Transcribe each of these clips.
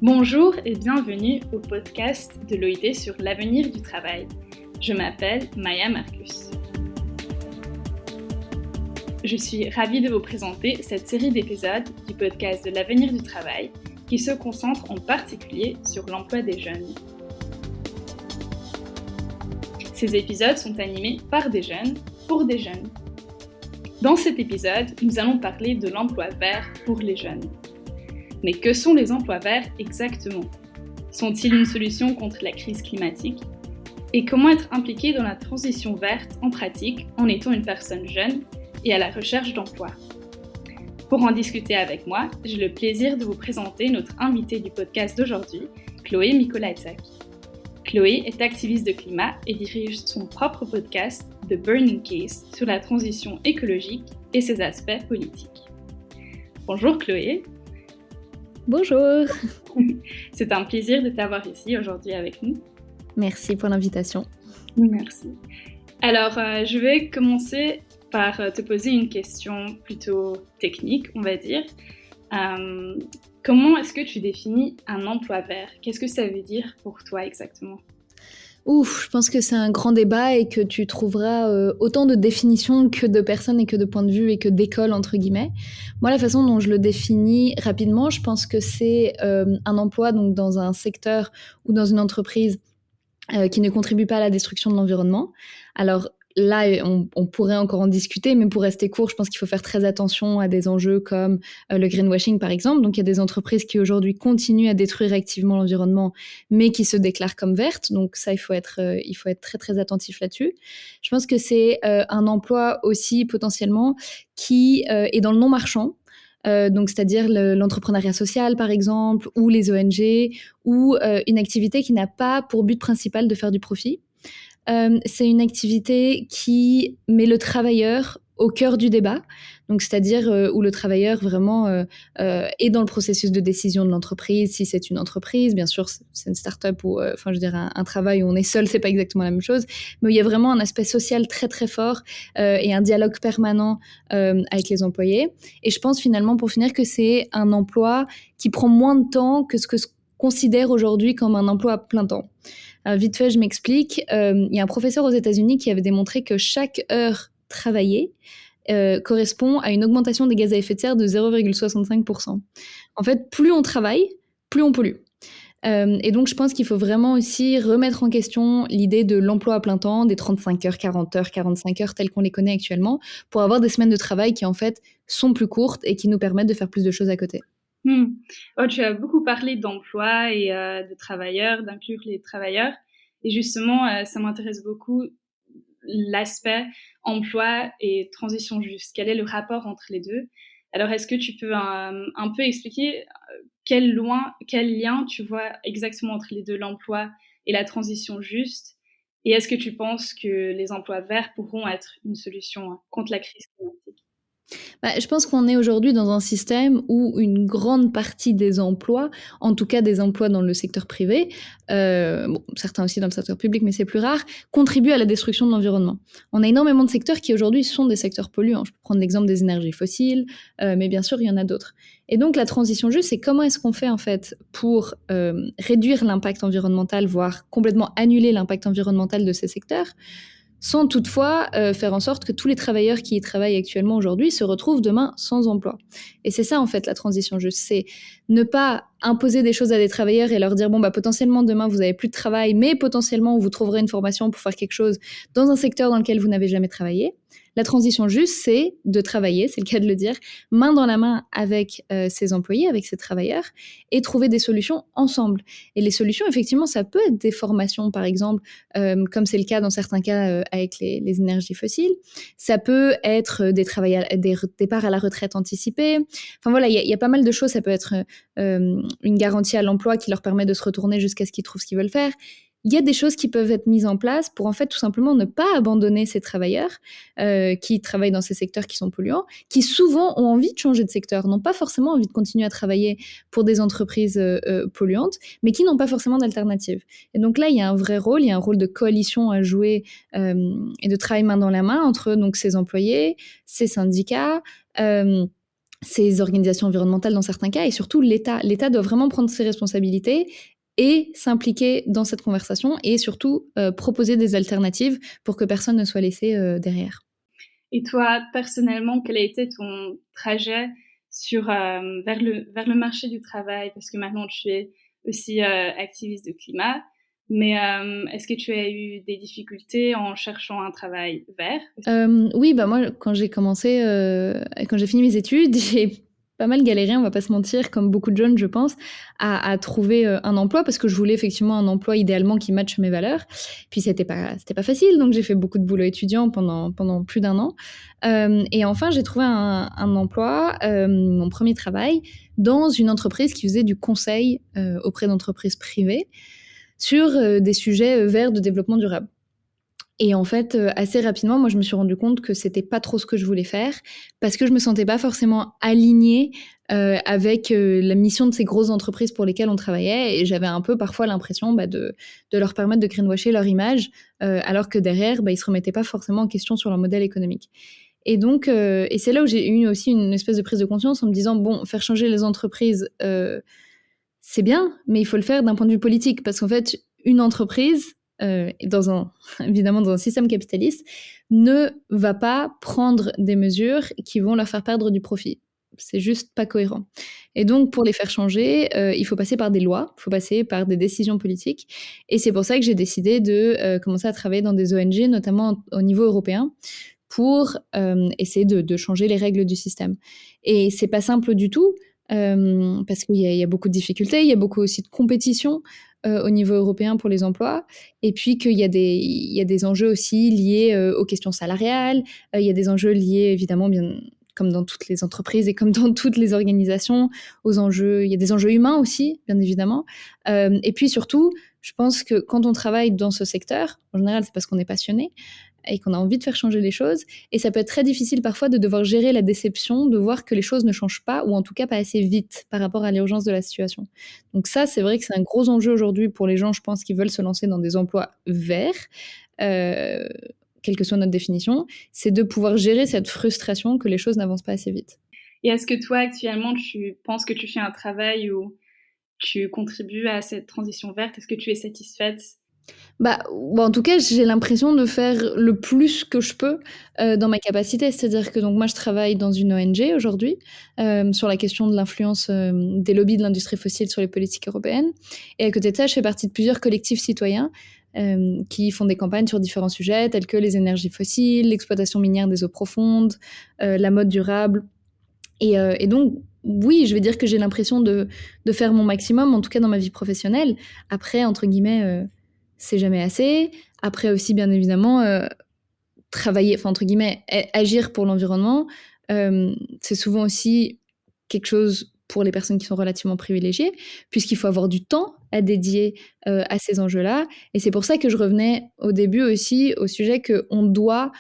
Bonjour et bienvenue au podcast de l'OIT sur l'avenir du travail. Je m'appelle Maya Marcus. Je suis ravie de vous présenter cette série d'épisodes du podcast de l'avenir du travail qui se concentre en particulier sur l'emploi des jeunes. Ces épisodes sont animés par des jeunes pour des jeunes. Dans cet épisode, nous allons parler de l'emploi vert pour les jeunes. Mais que sont les emplois verts exactement ? Sont-ils une solution contre la crise climatique ? Et comment être impliqué dans la transition verte en pratique en étant une personne jeune et à la recherche d'emploi ? Pour en discuter avec moi, j'ai le plaisir de vous présenter notre invitée du podcast d'aujourd'hui, Chloé Mikolajczak. Chloé est activiste de climat et dirige son propre podcast, The Burning Case, sur la transition écologique et ses aspects politiques. Bonjour Chloé. Bonjour. C'est un plaisir de t'avoir ici aujourd'hui avec nous. Merci pour l'invitation. Merci. Alors, je vais commencer par te poser une question plutôt technique, on va dire. Comment est-ce que tu définis un emploi vert ? Qu'est-ce que ça veut dire pour toi exactement ? Je pense que c'est un grand débat et que tu trouveras autant de définitions que de personnes et que de points de vue et que d'écoles, entre guillemets. Moi, la façon dont je le définis rapidement, je pense que c'est un emploi donc, dans un secteur ou dans une entreprise qui ne contribue pas à la destruction de l'environnement. Alors là, on pourrait encore en discuter, mais pour rester court, je pense qu'il faut faire très attention à des enjeux comme le greenwashing, par exemple. Donc, il y a des entreprises qui, aujourd'hui, continuent à détruire activement l'environnement, mais qui se déclarent comme vertes. Donc, ça, il faut être très, très attentif là-dessus. Je pense que c'est un emploi aussi, potentiellement, qui est dans le non-marchand. Donc, c'est-à-dire l'entrepreneuriat social, par exemple, ou les ONG, ou une activité qui n'a pas pour but principal de faire du profit. C'est une activité qui met le travailleur au cœur du débat, donc c'est-à-dire où le travailleur vraiment est dans le processus de décision de l'entreprise, si c'est une entreprise, bien sûr c'est une start-up ou un travail où on est seul, c'est pas exactement la même chose, mais où il y a vraiment un aspect social très très fort et un dialogue permanent avec les employés. Et je pense finalement, pour finir, que c'est un emploi qui prend moins de temps que ce que se considère aujourd'hui comme un emploi à plein temps. Alors, vite fait, je m'explique. Il y a un professeur aux États-Unis qui avait démontré que chaque heure travaillée correspond à une augmentation des gaz à effet de serre de 0,65%. En fait, plus on travaille, plus on pollue. Et donc, je pense qu'il faut vraiment aussi remettre en question l'idée de l'emploi à plein temps, des 35 heures, 40 heures, 45 heures telles qu'on les connaît actuellement, pour avoir des semaines de travail qui, en fait, sont plus courtes et qui nous permettent de faire plus de choses à côté. Oh, tu as beaucoup parlé d'emploi et de travailleurs, d'inclure les travailleurs. Et justement, ça m'intéresse beaucoup, l'aspect emploi et transition juste. Quel est le rapport entre les deux ? Alors, est-ce que tu peux un peu expliquer quel lien tu vois exactement entre les deux, l'emploi et la transition juste ? Et est-ce que tu penses que les emplois verts pourront être une solution contre la crise climatique ? Je pense qu'on est aujourd'hui dans un système où une grande partie des emplois, en tout cas des emplois dans le secteur privé, certains aussi dans le secteur public, mais c'est plus rare, contribuent à la destruction de l'environnement. On a énormément de secteurs qui aujourd'hui sont des secteurs polluants. Je peux prendre l'exemple des énergies fossiles, mais bien sûr, il y en a d'autres. Et donc, la transition juste, c'est comment est-ce qu'on fait en fait pour réduire l'impact environnemental, voire complètement annuler l'impact environnemental de ces secteurs, sans toutefois faire en sorte que tous les travailleurs qui y travaillent actuellement aujourd'hui se retrouvent demain sans emploi. Et c'est ça en fait la transition juste, c'est ne pas imposer des choses à des travailleurs et leur dire potentiellement demain vous n'avez plus de travail, mais potentiellement vous trouverez une formation pour faire quelque chose dans un secteur dans lequel vous n'avez jamais travaillé. La transition juste, c'est de travailler, c'est le cas de le dire, main dans la main avec ses employés, avec ses travailleurs, et trouver des solutions ensemble. Et les solutions, effectivement, ça peut être des formations, par exemple, comme c'est le cas dans certains cas avec les énergies fossiles. Ça peut être des départs à la retraite anticipés. Enfin voilà, il y a pas mal de choses. Ça peut être une garantie à l'emploi qui leur permet de se retourner jusqu'à ce qu'ils trouvent ce qu'ils veulent faire. Il y a des choses qui peuvent être mises en place pour en fait tout simplement ne pas abandonner ces travailleurs qui travaillent dans ces secteurs qui sont polluants, qui souvent ont envie de changer de secteur, n'ont pas forcément envie de continuer à travailler pour des entreprises polluantes, mais qui n'ont pas forcément d'alternative. Et donc là, il y a un vrai rôle, il y a un rôle de coalition à jouer et de travail main dans la main entre donc ces employés, ces syndicats, ces organisations environnementales dans certains cas, et surtout l'État. L'État doit vraiment prendre ses responsabilités et s'impliquer dans cette conversation et surtout proposer des alternatives pour que personne ne soit laissé derrière. Et toi, personnellement, quel a été ton trajet vers le marché du travail? Parce que maintenant, tu es aussi activiste de climat. Mais est-ce que tu as eu des difficultés en cherchant un travail vert? Oui, bah moi, quand j'ai fini mes études, j'ai pas mal galéré, on va pas se mentir, comme beaucoup de jeunes, je pense, à trouver un emploi parce que je voulais effectivement un emploi idéalement qui matche mes valeurs. Puis c'était pas facile, donc j'ai fait beaucoup de boulot étudiant pendant plus d'1 an. Et enfin, j'ai trouvé un emploi, mon premier travail, dans une entreprise qui faisait du conseil auprès d'entreprises privées sur des sujets verts de développement durable. Et en fait, assez rapidement, moi, je me suis rendu compte que c'était pas trop ce que je voulais faire parce que je me sentais pas forcément alignée avec la mission de ces grosses entreprises pour lesquelles on travaillait, et j'avais un peu parfois l'impression de leur permettre de greenwasher leur image alors que derrière, ils se remettaient pas forcément en question sur leur modèle économique. Et donc, et c'est là où j'ai eu aussi une espèce de prise de conscience en me disant bon, faire changer les entreprises, c'est bien, mais il faut le faire d'un point de vue politique parce qu'en fait, une entreprise évidemment dans un système capitaliste, ne va pas prendre des mesures qui vont leur faire perdre du profit. C'est juste pas cohérent. Et donc, pour les faire changer, il faut passer par des lois, il faut passer par des décisions politiques. Et c'est pour ça que j'ai décidé de commencer à travailler dans des ONG, notamment au niveau européen, pour essayer de changer les règles du système. Et c'est pas simple du tout, parce qu'il y a beaucoup de difficultés, il y a beaucoup aussi de compétition au niveau européen pour les emplois, et puis qu'il y a des enjeux aussi liés aux questions salariales, il y a des enjeux liés évidemment, bien comme dans toutes les entreprises et comme dans toutes les organisations, il y a des enjeux humains aussi, bien évidemment. Et puis surtout, je pense que quand on travaille dans ce secteur, en général, c'est parce qu'on est passionné et qu'on a envie de faire changer les choses. Et ça peut être très difficile parfois de devoir gérer la déception, de voir que les choses ne changent pas, ou en tout cas pas assez vite par rapport à l'urgence de la situation. Donc ça, c'est vrai que c'est un gros enjeu aujourd'hui pour les gens, je pense, qui veulent se lancer dans des emplois verts, euh, quelle que soit notre définition, c'est de pouvoir gérer cette frustration que les choses n'avancent pas assez vite. Et est-ce que toi, actuellement, tu penses que tu fais un travail où tu contribues à cette transition verte? Est-ce que tu es satisfaite? En tout cas, j'ai l'impression de faire le plus que je peux dans ma capacité. C'est-à-dire que donc moi, je travaille dans une ONG aujourd'hui sur la question de l'influence des lobbies de l'industrie fossile sur les politiques européennes. Et à côté de ça, je fais partie de plusieurs collectifs citoyens qui font des campagnes sur différents sujets tels que les énergies fossiles, l'exploitation minière des eaux profondes, la mode durable. Et donc, oui, je vais dire que j'ai l'impression de faire mon maximum, en tout cas dans ma vie professionnelle. Après, entre guillemets, c'est jamais assez. Après aussi, bien évidemment, travailler, enfin, entre guillemets, agir pour l'environnement, c'est souvent aussi quelque chose pour les personnes qui sont relativement privilégiées, puisqu'il faut avoir du temps à dédier à ces enjeux-là. Et c'est pour ça que je revenais au début aussi au sujet qu'on doit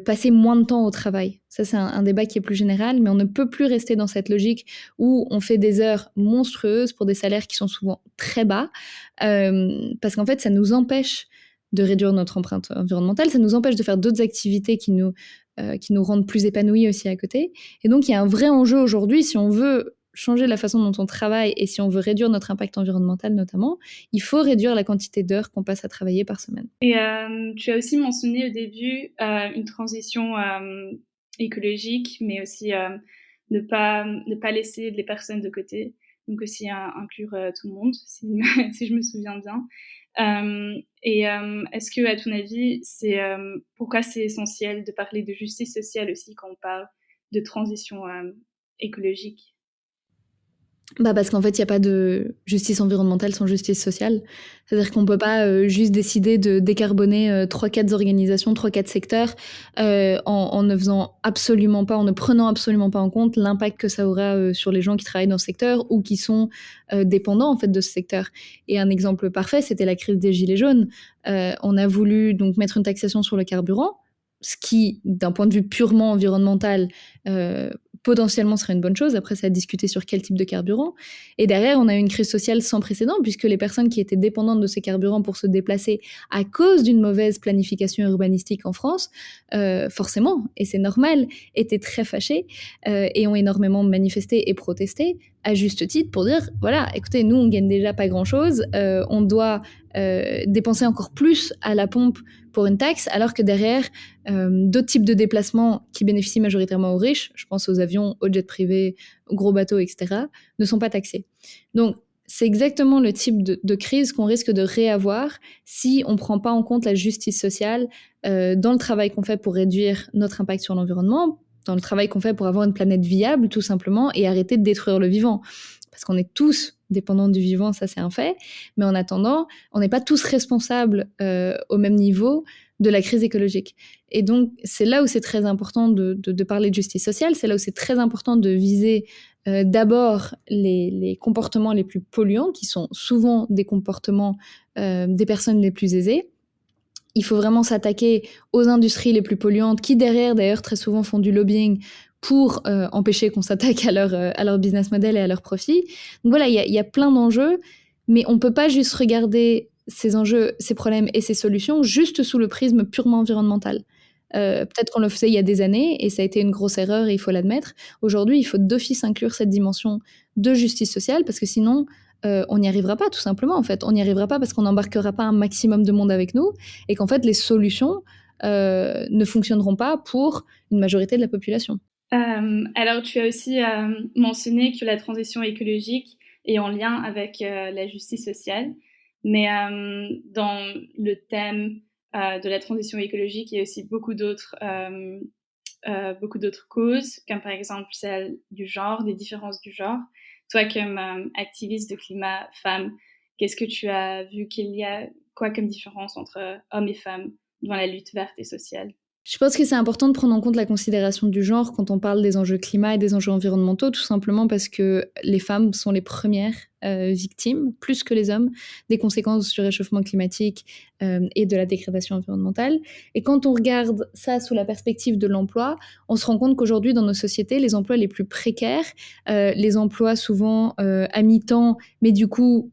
passer moins de temps au travail. Ça, c'est un débat qui est plus général, mais on ne peut plus rester dans cette logique où on fait des heures monstrueuses pour des salaires qui sont souvent très bas, parce qu'en fait, ça nous empêche de réduire notre empreinte environnementale, ça nous empêche de faire d'autres activités qui nous rendent plus épanouis aussi à côté. Et donc, il y a un vrai enjeu aujourd'hui, si on veut changer la façon dont on travaille et si on veut réduire notre impact environnemental notamment, il faut réduire la quantité d'heures qu'on passe à travailler par semaine. Et tu as aussi mentionné au début une transition écologique, mais aussi ne pas laisser les personnes de côté, donc aussi inclure tout le monde, si je me souviens bien. Est-ce que, à ton avis, pourquoi c'est essentiel de parler de justice sociale aussi quand on parle de transition écologique? Parce qu'en fait, il y a pas de justice environnementale sans justice sociale. C'est-à-dire qu'on peut pas juste décider de décarboner 3-4 organisations, 3-4 secteurs en ne faisant absolument pas, en ne prenant absolument pas en compte l'impact que ça aura sur les gens qui travaillent dans ce secteur ou qui sont dépendants en fait de ce secteur. Et un exemple parfait, c'était la crise des Gilets jaunes. On a voulu donc mettre une taxation sur le carburant, ce qui, d'un point de vue purement environnemental, potentiellement serait une bonne chose. Après, c'est à discuter sur quel type de carburant. Et derrière, on a eu une crise sociale sans précédent, puisque les personnes qui étaient dépendantes de ces carburants pour se déplacer à cause d'une mauvaise planification urbanistique en France, forcément, et c'est normal, étaient très fâchées et ont énormément manifesté et protesté, à juste titre, pour dire, voilà, écoutez, nous, on gagne déjà pas grand-chose, on doit dépenser encore plus à la pompe pour une taxe, alors que derrière, d'autres types de déplacements qui bénéficient majoritairement aux riches, je pense aux avions, aux jets privés, aux gros bateaux, etc., ne sont pas taxés. Donc, c'est exactement le type de crise qu'on risque de réavoir si on ne prend pas en compte la justice sociale dans le travail qu'on fait pour réduire notre impact sur l'environnement, dans le travail qu'on fait pour avoir une planète viable, tout simplement, et arrêter de détruire le vivant. Parce qu'on est tous dépendants du vivant, ça c'est un fait, mais en attendant, on n'est pas tous responsables au même niveau de la crise écologique. Et donc, c'est là où c'est très important de parler de justice sociale, c'est là où c'est très important de viser d'abord les comportements les plus polluants, qui sont souvent des comportements des personnes les plus aisées. Il faut vraiment s'attaquer aux industries les plus polluantes, qui derrière, d'ailleurs, très souvent font du lobbying pour empêcher qu'on s'attaque à leur business model et à leur profit. Donc voilà, il y a plein d'enjeux, mais on ne peut pas juste regarder ces enjeux, ces problèmes et ces solutions juste sous le prisme purement environnemental. Peut-être qu'on le faisait il y a des années et ça a été une grosse erreur et il faut l'admettre. Aujourd'hui, il faut d'office inclure cette dimension de justice sociale parce que sinon, on n'y arrivera pas tout simplement en fait. On n'y arrivera pas parce qu'on n'embarquera pas un maximum de monde avec nous et qu'en fait, les solutions ne fonctionneront pas pour une majorité de la population. Alors, tu as aussi mentionné que la transition écologique est en lien avec la justice sociale, mais dans le thème de la transition écologique, il y a aussi beaucoup d'autres causes, comme par exemple celle du genre, des différences du genre. Toi, comme activiste de climat femme, qu'est-ce que tu as vu qu'il y a quoi comme différence entre hommes et femmes dans la lutte verte et sociale? Je pense que c'est important de prendre en compte la considération du genre quand on parle des enjeux climat et des enjeux environnementaux, tout simplement parce que les femmes sont les premières victimes, plus que les hommes, des conséquences du réchauffement climatique et de la dégradation environnementale. Et quand on regarde ça sous la perspective de l'emploi, on se rend compte qu'aujourd'hui, dans nos sociétés, les emplois les plus précaires, les emplois souvent à mi-temps, mais du coup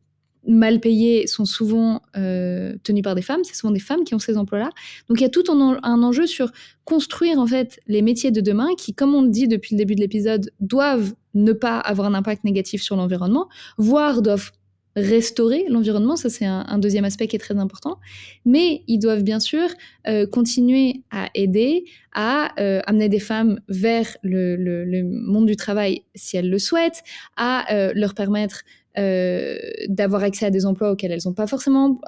mal payés, sont souvent tenus par des femmes. C'est souvent des femmes qui ont ces emplois-là. Donc il y a tout un enjeu sur construire en fait les métiers de demain qui, comme on le dit depuis le début de l'épisode, doivent ne pas avoir un impact négatif sur l'environnement, voire doivent restaurer l'environnement. Ça, c'est un deuxième aspect qui est très important. Mais ils doivent bien sûr continuer à aider, à amener des femmes vers le monde du travail si elles le souhaitent, à leur permettre d'avoir accès à des emplois auxquels elles n'ont pas forcément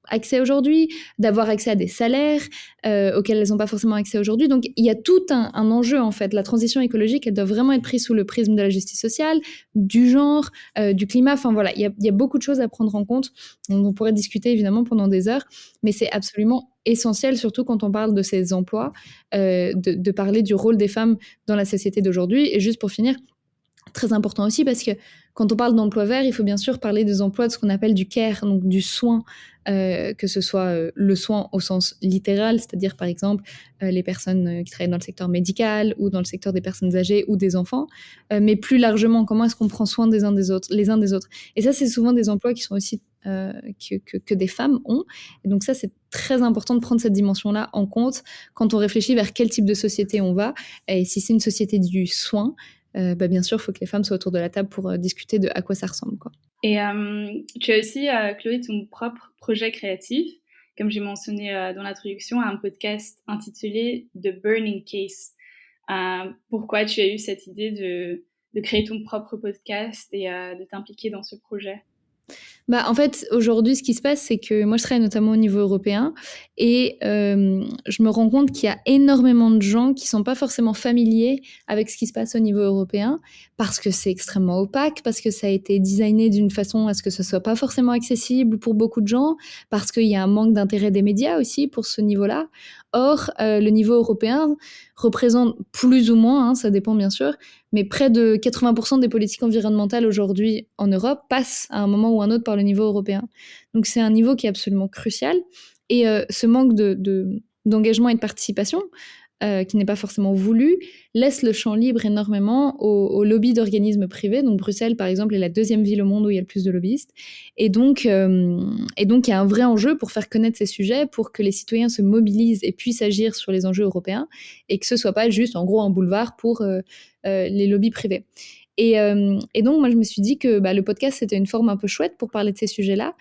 accès aujourd'hui, d'avoir accès à des salaires auxquels elles n'ont pas forcément accès aujourd'hui. Donc, il y a tout un enjeu, en fait. La transition écologique, elle doit vraiment être prise sous le prisme de la justice sociale, du genre, du climat. Enfin, voilà, il y a beaucoup de choses à prendre en compte. On pourrait discuter, évidemment, pendant des heures, mais c'est absolument essentiel, surtout quand on parle de ces emplois, de parler du rôle des femmes dans la société d'aujourd'hui. Et juste pour finir, très important aussi parce que quand on parle d'emploi vert, il faut bien sûr parler des emplois de ce qu'on appelle du care, donc du soin, que ce soit le soin au sens littéral, c'est-à-dire par exemple les personnes qui travaillent dans le secteur médical ou dans le secteur des personnes âgées ou des enfants, mais plus largement, comment est-ce qu'on prend soin les uns des autres. Et ça, c'est souvent des emplois qui sont aussi que des femmes ont. Et donc ça, c'est très important de prendre cette dimension-là en compte quand on réfléchit vers quel type de société on va. Et si c'est une société du soin, bien sûr, il faut que les femmes soient autour de la table pour discuter de à quoi ça ressemble, quoi. Et tu as aussi, Chloé, ton propre projet créatif, comme j'ai mentionné dans l'introduction, à un podcast intitulé The Burning Case. Pourquoi tu as eu cette idée de créer ton propre podcast et de t'impliquer dans ce projet? En fait, aujourd'hui, ce qui se passe, c'est que moi, je travaille notamment au niveau européen et je me rends compte qu'il y a énormément de gens qui sont pas forcément familiers avec ce qui se passe au niveau européen parce que c'est extrêmement opaque, parce que ça a été designé d'une façon à ce que ce soit pas forcément accessible pour beaucoup de gens, parce qu'il y a un manque d'intérêt des médias aussi pour ce niveau-là. Or, le niveau européen représente plus ou moins, ça dépend bien sûr, mais près de 80% des politiques environnementales aujourd'hui en Europe passent à un moment ou un autre par le niveau européen. Donc c'est un niveau qui est absolument crucial. Et ce manque d'engagement et de participation qui n'est pas forcément voulu, laisse le champ libre énormément aux lobbies d'organismes privés. Donc Bruxelles, par exemple, est la deuxième ville au monde où il y a le plus de lobbyistes. Et donc, il y a un vrai enjeu pour faire connaître ces sujets, pour que les citoyens se mobilisent et puissent agir sur les enjeux européens, et que ce soit pas juste, en gros, un boulevard pour les lobbies privés. Et donc, moi, je me suis dit que le podcast, c'était une forme un peu chouette pour parler de ces sujets-là,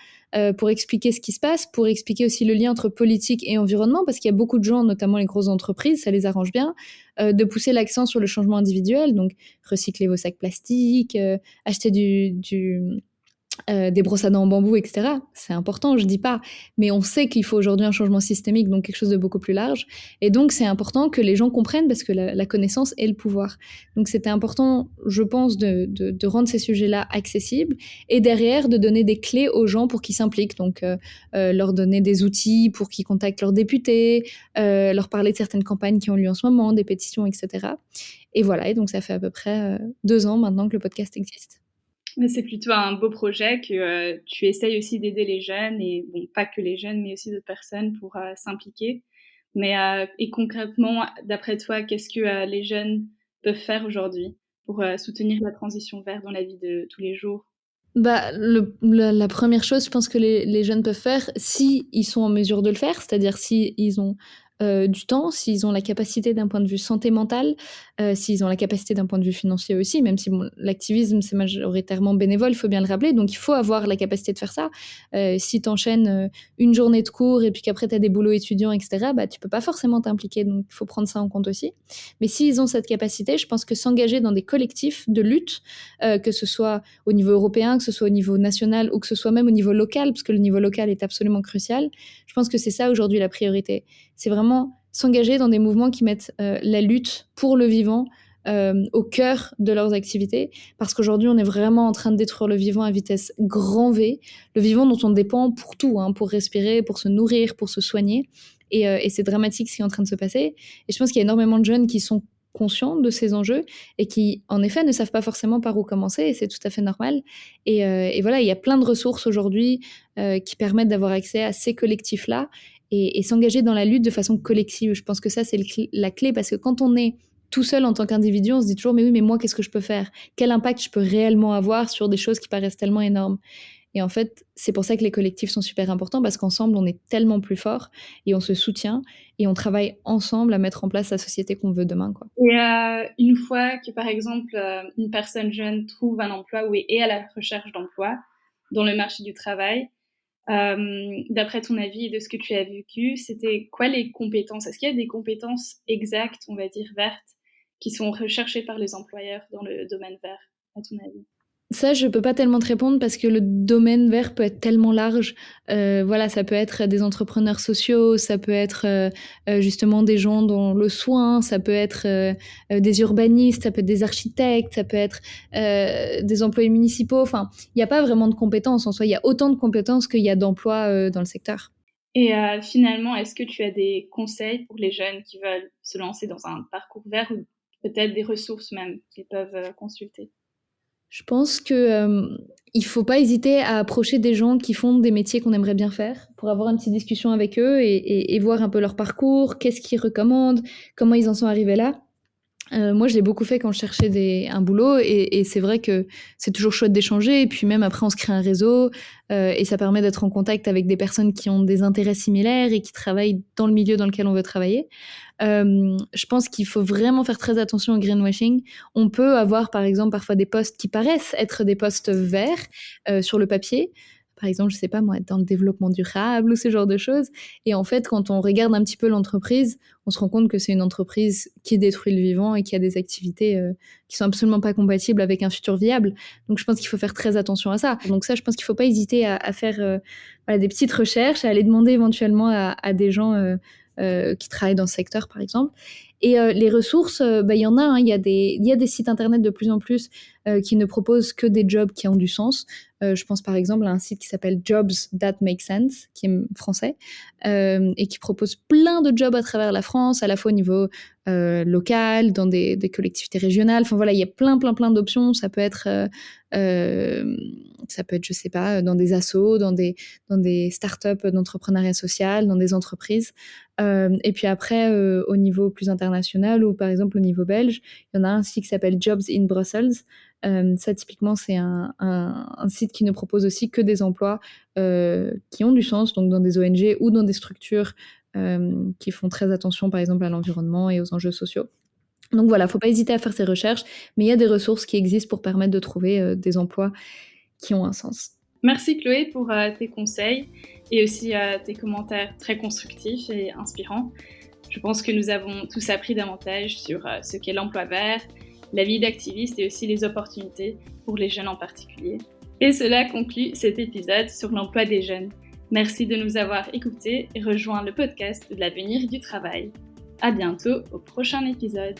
pour expliquer ce qui se passe, pour expliquer aussi le lien entre politique et environnement, parce qu'il y a beaucoup de gens, notamment les grosses entreprises, ça les arrange bien, de pousser l'accent sur le changement individuel, donc recycler vos sacs plastiques, acheter des brosses à dents en bambou, etc. C'est important, je dis pas, mais on sait qu'il faut aujourd'hui un changement systémique, donc quelque chose de beaucoup plus large. Et donc, c'est important que les gens comprennent, parce que la connaissance est le pouvoir. Donc, c'était important, je pense, de rendre ces sujets-là accessibles, et derrière, de donner des clés aux gens pour qu'ils s'impliquent. Donc, leur donner des outils pour qu'ils contactent leurs députés, leur parler de certaines campagnes qui ont lieu en ce moment, des pétitions, etc. Et voilà, et donc ça fait à peu près 2 ans maintenant que le podcast existe. Mais c'est plutôt un beau projet que tu essayes aussi d'aider les jeunes, et bon, pas que les jeunes, mais aussi d'autres personnes pour s'impliquer. Mais et concrètement, d'après toi, qu'est-ce que les jeunes peuvent faire aujourd'hui pour soutenir la transition verte dans la vie de tous les jours? La première chose, je pense que les jeunes peuvent faire, si ils sont en mesure de le faire, c'est-à-dire si ils ont du temps, s'ils ont la capacité d'un point de vue santé mentale, s'ils ont la capacité d'un point de vue financier aussi, même si bon, l'activisme, c'est majoritairement bénévole, il faut bien le rappeler, donc il faut avoir la capacité de faire ça. Si tu enchaînes une journée de cours et puis qu'après tu as des boulots étudiants, etc., tu peux pas forcément t'impliquer, donc il faut prendre ça en compte aussi. Mais s'ils ont cette capacité, je pense que s'engager dans des collectifs de lutte, que ce soit au niveau européen, que ce soit au niveau national ou que ce soit même au niveau local, parce que le niveau local est absolument crucial, je pense que c'est ça aujourd'hui la priorité. C'est vraiment s'engager dans des mouvements qui mettent la lutte pour le vivant au cœur de leurs activités, parce qu'aujourd'hui on est vraiment en train de détruire le vivant à vitesse grand V, le vivant dont on dépend pour tout, pour respirer, pour se nourrir, pour se soigner, et c'est dramatique ce qui est en train de se passer. Et je pense qu'il y a énormément de jeunes qui sont conscients de ces enjeux et qui, en effet, ne savent pas forcément par où commencer, et c'est tout à fait normal. Et voilà, il y a plein de ressources aujourd'hui qui permettent d'avoir accès à ces collectifs-là, et s'engager dans la lutte de façon collective. Je pense que ça, c'est la clé, parce que quand on est tout seul en tant qu'individu, on se dit toujours, mais oui, mais moi, qu'est-ce que je peux faire? Quel impact je peux réellement avoir sur des choses qui paraissent tellement énormes? Et en fait, c'est pour ça que les collectifs sont super importants, parce qu'ensemble, on est tellement plus fort, et on se soutient, et on travaille ensemble à mettre en place la société qu'on veut demain, quoi. Et une fois que, par exemple, une personne jeune trouve un emploi ou est à la recherche d'emploi dans le marché du travail, d'après ton avis et de ce que tu as vécu, c'était quoi les compétences? Est-ce qu'il y a des compétences exactes, on va dire vertes, qui sont recherchées par les employeurs dans le domaine vert, à ton avis? Ça, je peux pas tellement te répondre, parce que le domaine vert peut être tellement large. Voilà, ça peut être des entrepreneurs sociaux, ça peut être justement des gens dans le soin, ça peut être des urbanistes, ça peut être des architectes, ça peut être des employés municipaux. Enfin, il n'y a pas vraiment de compétences en soi. Il y a autant de compétences qu'il y a d'emplois dans le secteur. Et finalement, est-ce que tu as des conseils pour les jeunes qui veulent se lancer dans un parcours vert, ou peut-être des ressources même qu'ils peuvent consulter? Je pense que il faut pas hésiter à approcher des gens qui font des métiers qu'on aimerait bien faire, pour avoir une petite discussion avec eux, et voir un peu leur parcours, qu'est-ce qu'ils recommandent, comment ils en sont arrivés là. Moi, je l'ai beaucoup fait quand je cherchais un boulot, et c'est vrai que c'est toujours chouette d'échanger, et puis même après on se crée un réseau, et ça permet d'être en contact avec des personnes qui ont des intérêts similaires et qui travaillent dans le milieu dans lequel on veut travailler. Je pense qu'il faut vraiment faire très attention au greenwashing. On peut avoir par exemple parfois des postes qui paraissent être des postes verts sur le papier, par exemple, je sais pas moi, dans le développement durable ou ce genre de choses. Et en fait, quand on regarde un petit peu l'entreprise, on se rend compte que c'est une entreprise qui détruit le vivant et qui a des activités qui sont absolument pas compatibles avec un futur viable. Donc je pense qu'il faut faire très attention à ça. Donc ça, je pense qu'il faut pas hésiter à faire voilà, des petites recherches, à aller demander éventuellement à des gens qui travaillent dans ce secteur, par exemple. Et les ressources, il y en a, il y a des sites internet de plus en plus qui ne proposent que des jobs qui ont du sens. Je pense par exemple à un site qui s'appelle Jobs That Make Sense, qui est français, et qui propose plein de jobs à travers la France, à la fois au niveau local, dans des collectivités régionales. Enfin voilà, il y a plein d'options. Ça peut être, je sais pas, dans des assos, dans des startups d'entrepreneuriat social, dans des entreprises. Et puis après, au niveau plus international ou par exemple au niveau belge, il y en a un site qui s'appelle Jobs in Brussels. Ça, typiquement, c'est un site qui ne propose aussi que des emplois qui ont du sens, donc dans des ONG ou dans des structures qui font très attention, par exemple, à l'environnement et aux enjeux sociaux. Donc voilà, faut pas hésiter à faire ces recherches, mais il y a des ressources qui existent pour permettre de trouver des emplois qui ont un sens. Merci Chloé pour tes conseils et aussi tes commentaires très constructifs et inspirants. Je pense que nous avons tous appris davantage sur ce qu'est l'emploi vert, la vie d'activiste et aussi les opportunités pour les jeunes en particulier. Et cela conclut cet épisode sur l'emploi des jeunes. Merci de nous avoir écoutés et rejoint le podcast de l'avenir du travail. À bientôt au prochain épisode.